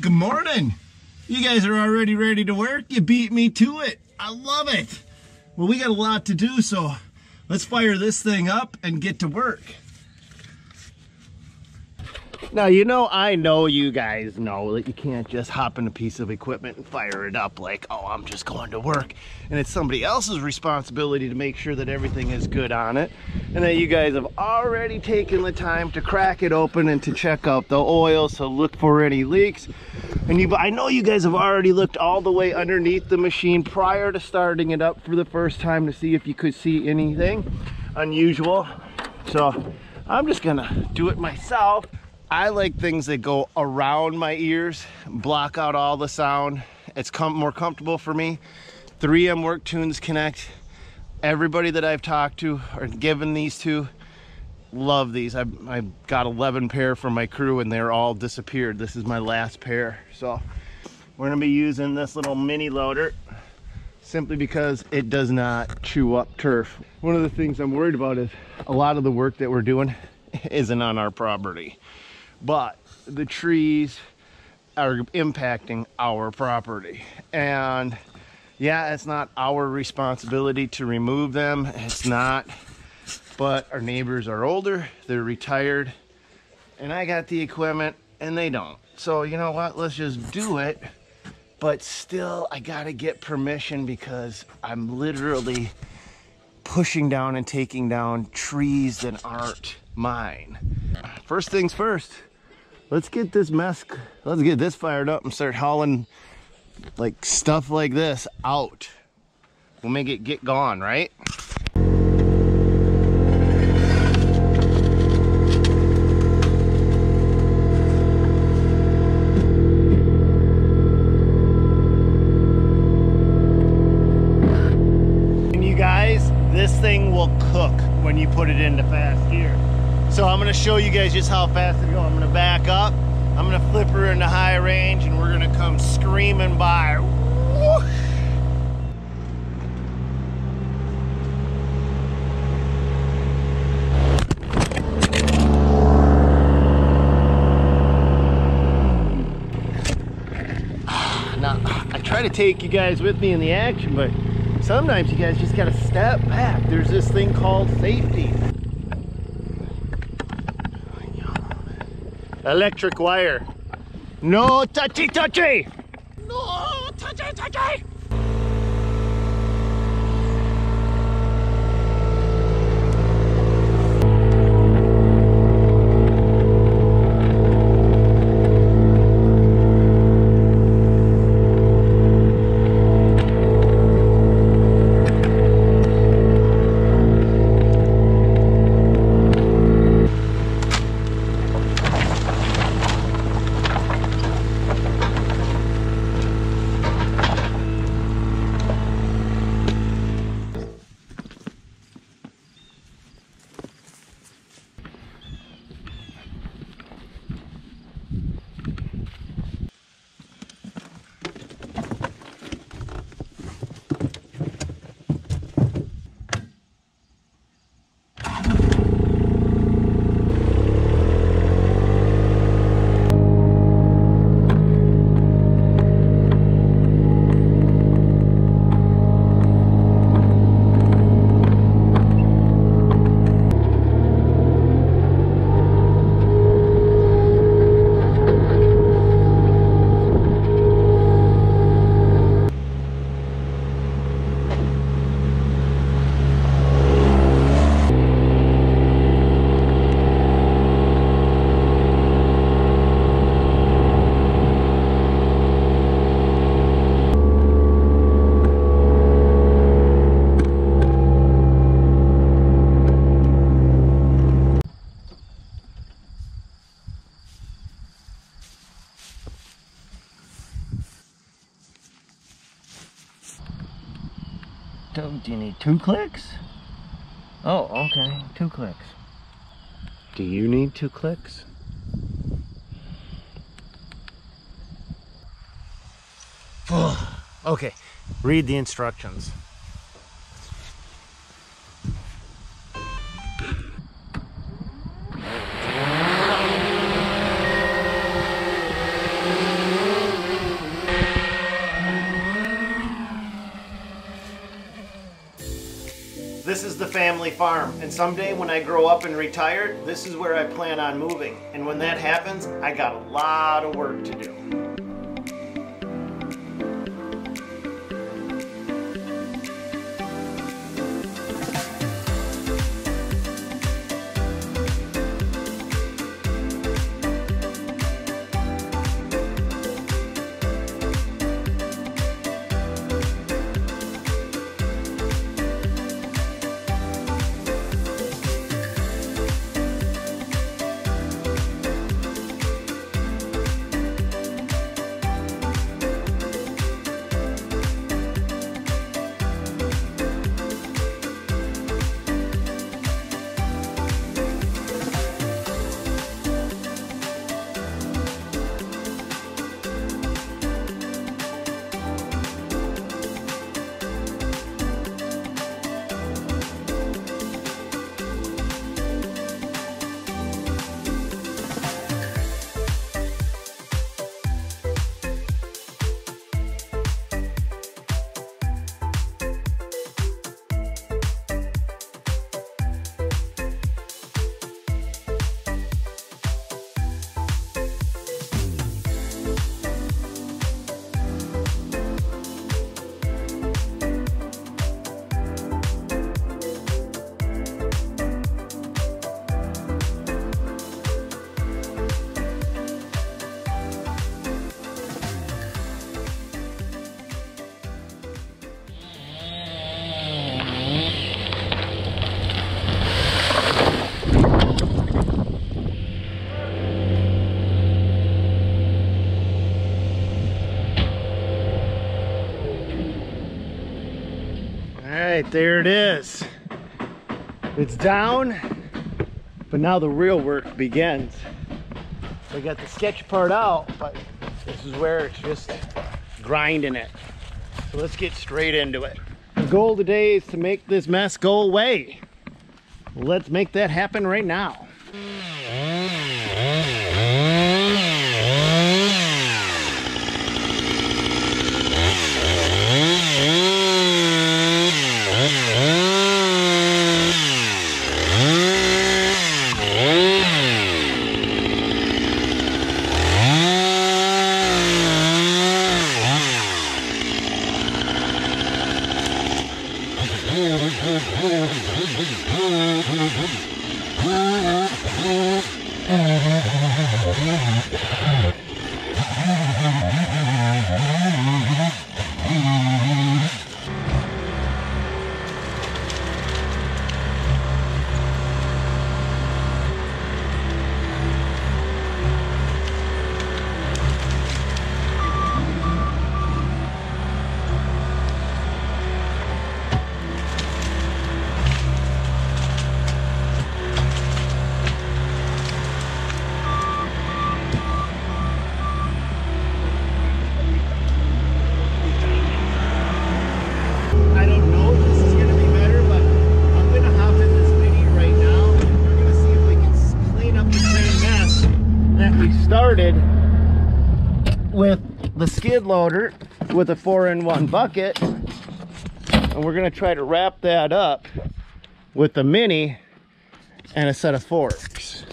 Good morning. You guys are already ready to work? You beat me to it. I love it. Well, we got a lot to do, so let's fire this thing up and get to work. Now, I know you guys know that you can't just hop in a piece of equipment and fire it up like, oh, I'm just going to work. And it's somebody else's responsibility to make sure that everything is good on it. And that you guys have already taken the time to crack it open and to check out the oil, so look for any leaks. And I know you guys have already looked all the way underneath the machine prior to starting it up for the first time to see if you could see anything unusual. So I'm just gonna do it myself. I like things that go around my ears, block out all the sound. It's more comfortable for me. 3M Work Tunes Connect. Everybody that I've talked to or given these to, love these. I've got 11 pair from my crew and they're all disappeared. This is my last pair. So we're gonna be using this little mini loader simply because it does not chew up turf. One of the things I'm worried about is a lot of the work that we're doing isn't on our property, but the trees are impacting our property. And yeah, it's not our responsibility to remove them. It's not, but our neighbors are older, they're retired, and I got the equipment and they don't. So you know what, let's just do it. But still, I gotta get permission because I'm literally pushing down and taking down trees that aren't mine. First things first, let's get this fired up and start hauling like stuff like this out. We'll make it get gone, right? And you guys, this thing will cook when you put it into fast gear. So I'm gonna show you guys just how fast it goes. I'm gonna back up, I'm gonna flip her into high range, and we're gonna come screaming by. Whoosh. Now, I try to take you guys with me in the action, but sometimes you guys just gotta step back. There's this thing called safety. Electric wire. No touchy touchy! No touchy touchy! Do you need 2 clicks? Oh, okay, 2 clicks. Do you need 2 clicks? Okay, read the instructions. is the family farm, and someday when I grow up and retire, this is where I plan on moving. And when that happens, I got a lot of work to do. Alright, there it is. It's down, but now the real work begins. We got the sketch part out, but this is where it's just grinding it. So let's get straight into it. The goal today is to make this mess go away. Let's make that happen right now. With the skid loader with a 4-in-1 bucket, and we're going to try to wrap that up with the mini and a set of forks.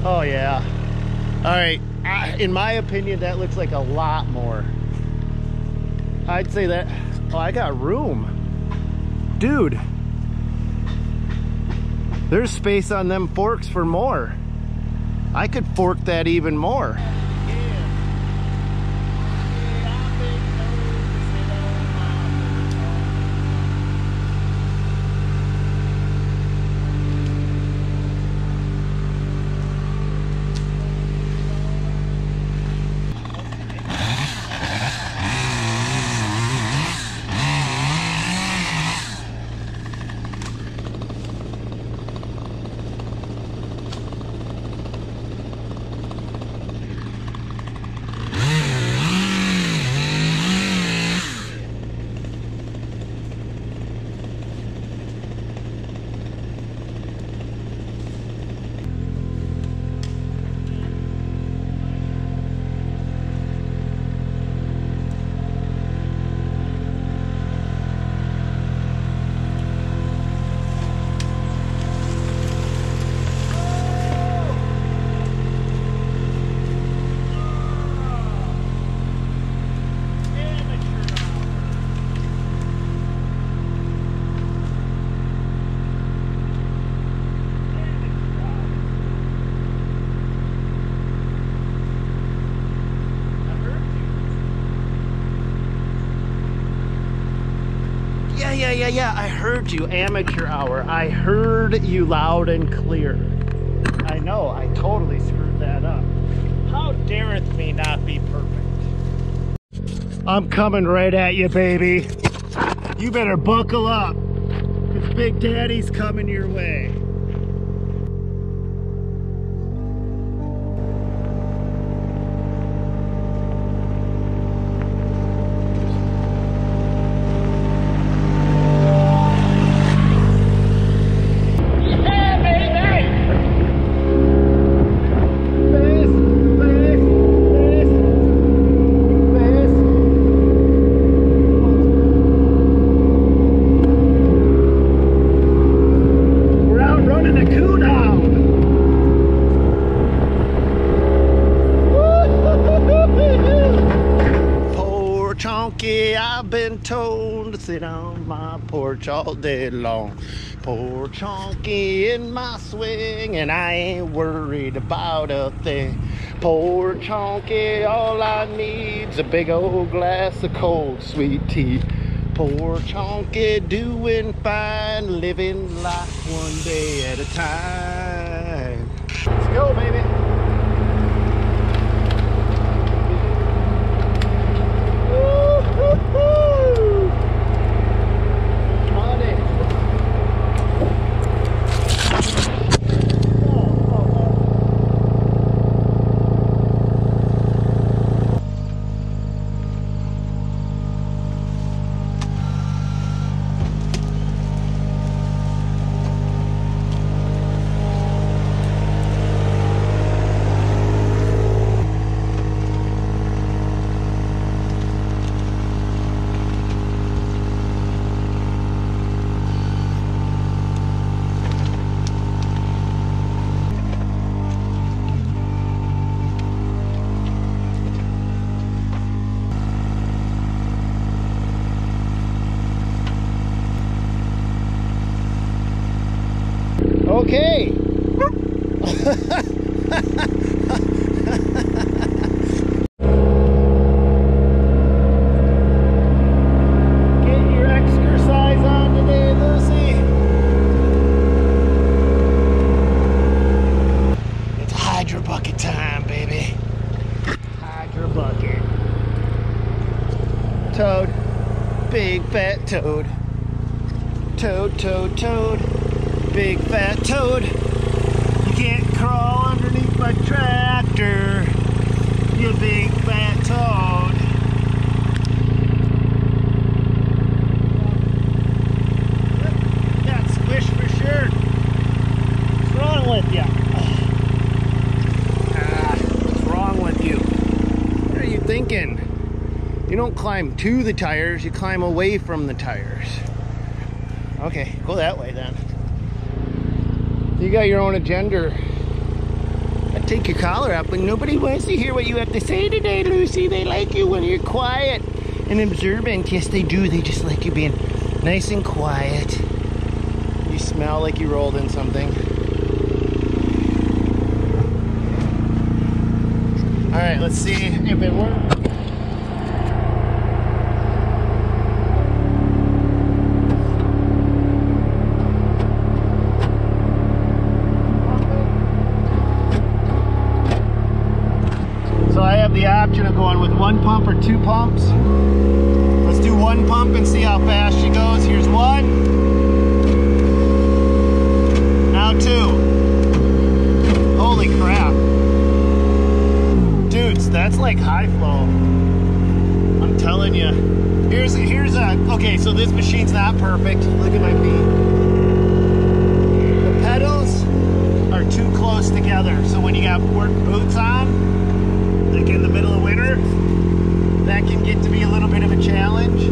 Oh yeah. All right, in my opinion, that looks like a lot more. I'd say that Oh, I got room. Dude, there's space on them forks for more. I could fork that even more. Yeah, I heard you, amateur hour. I heard you loud and clear. I know, I totally screwed that up. How dareth me not be perfect? I'm coming right at you, baby. You better buckle up, because Big Daddy's coming your way. I've been told to sit on my porch all day long. Poor Chonky in my swing, and I ain't worried about a thing. Poor Chonky, all I need's a big old glass of cold sweet tea. Poor Chonky doing fine, living life one day at a time. Let's go, baby. Okay. Get your exercise on today, Lucy. It's Hydro Bucket time, baby. Hydro Bucket. Toad. Big fat toad. Toad, toad, toad. Big fat toad. You can't crawl underneath my tractor, you big fat toad. Got squish for sure. What's wrong with you? What's wrong with you? What are you thinking? You don't climb to the tires, you climb away from the tires. Okay, go that way then. You got your own agenda. I take your collar up, but nobody wants to hear what you have to say today, Lucy. They like you when you're quiet and observant. Yes, they do. They just like you being nice and quiet. You smell like you rolled in something. All right, let's see if it works. So I have the option of going with 1 pump or 2 pumps. Let's do 1 pump and see how fast she goes. Here's 1. Now 2. Holy crap. Dudes, that's like high flow. I'm telling you. Here's a, okay, so this machine's not perfect. Look at my feet. The pedals are too close together. So when you got work boots on, like in the middle of winter, that can get to be a little bit of a challenge.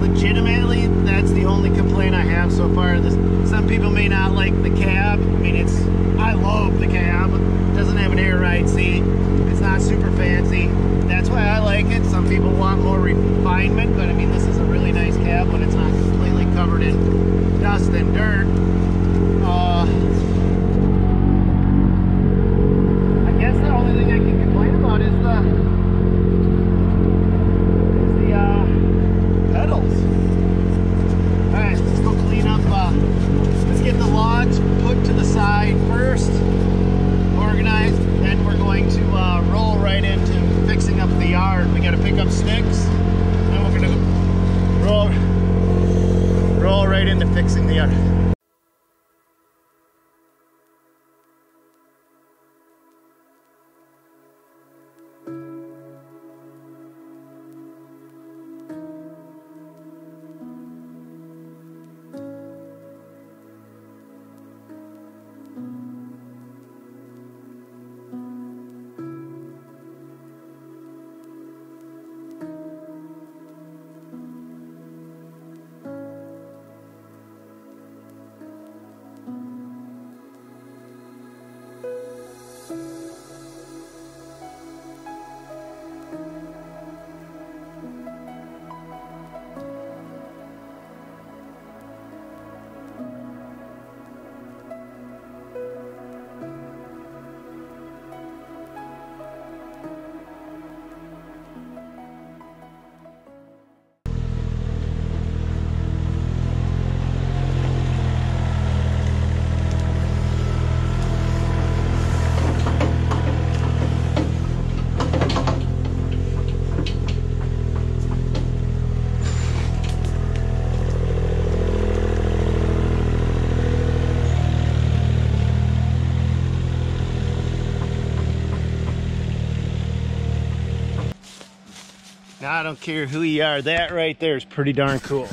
Legitimately, that's the only complaint I have so far. Some people may not like the cab. I mean, I love the cab. It doesn't have an air ride seat. It's not super fancy. That's why I like it. Some people want more refinement, but I mean, this is a really nice cab when it's not completely covered in dust and dirt. I guess the only thing I can complain about is the pedals. Alright, let's go clean up. Let's get the logs put to the side first, organized, then we're going to roll right into fixing up the yard. We got to pick up sticks, and we're going to roll right into fixing the yard. Now, I don't care who you are, that right there is pretty darn cool.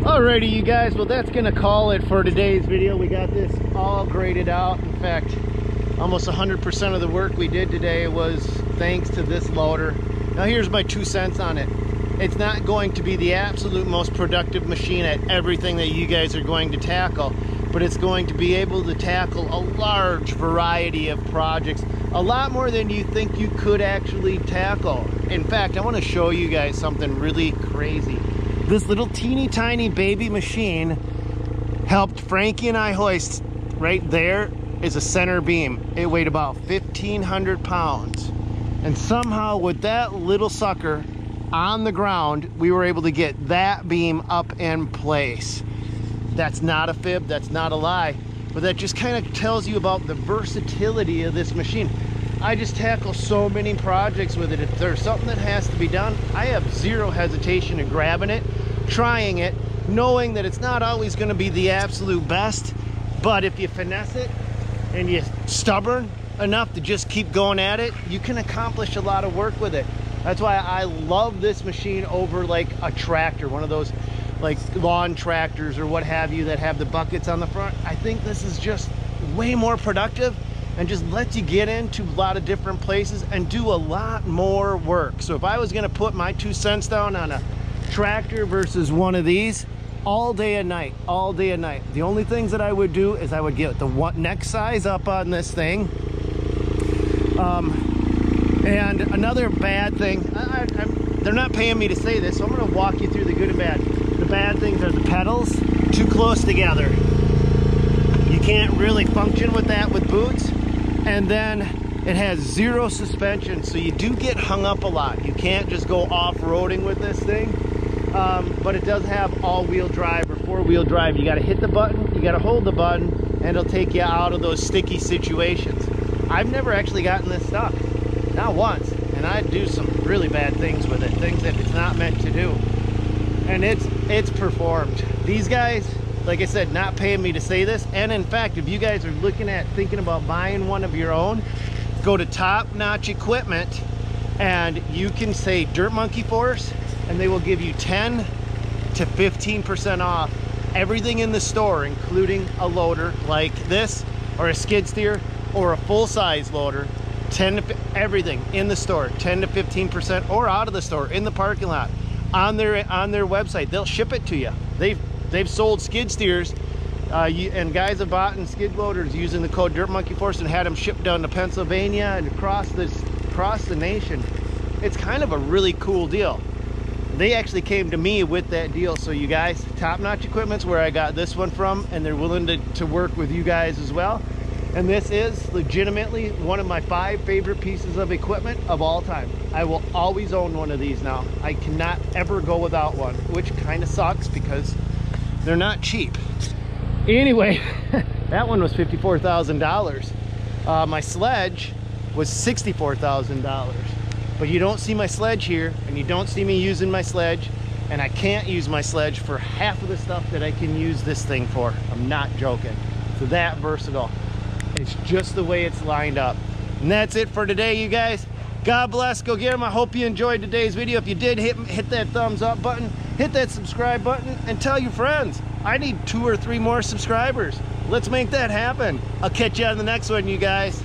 Alrighty, you guys, well, that's gonna call it for today's video. We got this all graded out. In fact, almost 100% of the work we did today was thanks to this loader. Now here's my 2 cents on it. It's not going to be the absolute most productive machine at everything that you guys are going to tackle, but it's going to be able to tackle a large variety of projects, a lot more than you think you could actually tackle. In fact, I want to show you guys something really crazy. This little teeny tiny baby machine helped Frankie and I hoist. Right there is a center beam. It weighed about 1,500 pounds. And somehow with that little sucker on the ground, we were able to get that beam up in place. That's not a fib, that's not a lie, but that just kind of tells you about the versatility of this machine. I just tackle so many projects with it. If there's something that has to be done, I have zero hesitation in grabbing it, trying it, knowing that it's not always going to be the absolute best, but if you finesse it and you're stubborn enough to just keep going at it, you can accomplish a lot of work with it. That's why I love this machine over like a tractor, one of those like lawn tractors or what have you that have the buckets on the front. I think this is just way more productive and just lets you get into a lot of different places and do a lot more work. So if I was gonna put my 2 cents down on a tractor versus one of these, all day and night, all day and night. The only things that I would do is I would get the neck size up on this thing. And another bad thing, they're not paying me to say this, so I'm gonna walk you through the good and bad. The bad things are the pedals too close together. You can't really function with that with boots. And then it has zero suspension, so you do get hung up a lot. You can't just go off-roading with this thing. But it does have all-wheel drive or 4-wheel drive. You gotta hit the button, you gotta hold the button, and it'll take you out of those sticky situations. I've never actually gotten this stuck, not once, and I do some really bad things with it, things that it's not meant to do, and it's performed. These guys, like I said, not paying me to say this, and in fact, if you guys are looking at thinking about buying one of your own, go to Top Notch Equipment and you can say Dirt Monkey Force, and they will give you 10 to 15% off everything in the store, including a loader like this or a skid steer or a full-size loader. Everything in the store, 10 to 15%, or out of the store in the parking lot on their website. They'll ship it to you. They've sold skid steers and guys have bought in skid loaders using the code Dirt Monkey Force and had them shipped down to Pennsylvania and across the nation. It's kind of a really cool deal. They actually came to me with that deal. So you guys, Top Notch Equipment's where I got this one from, and they're willing to work with you guys as well. And this is legitimately one of my 5 favorite pieces of equipment of all time. I will always own one of these now. I cannot ever go without one, which kind of sucks because they're not cheap. Anyway, that one was $54,000. My sledge was $64,000. But you don't see my sledge here, and you don't see me using my sledge, and I can't use my sledge for half of the stuff that I can use this thing for. I'm not joking. So that versatile. It's just the way it's lined up. And that's it for today, you guys. God bless. Go get them. I hope you enjoyed today's video. If you did, hit that thumbs up button, hit that subscribe button, and tell your friends. I need 2 or 3 more subscribers. Let's make that happen. I'll catch you on the next one, you guys.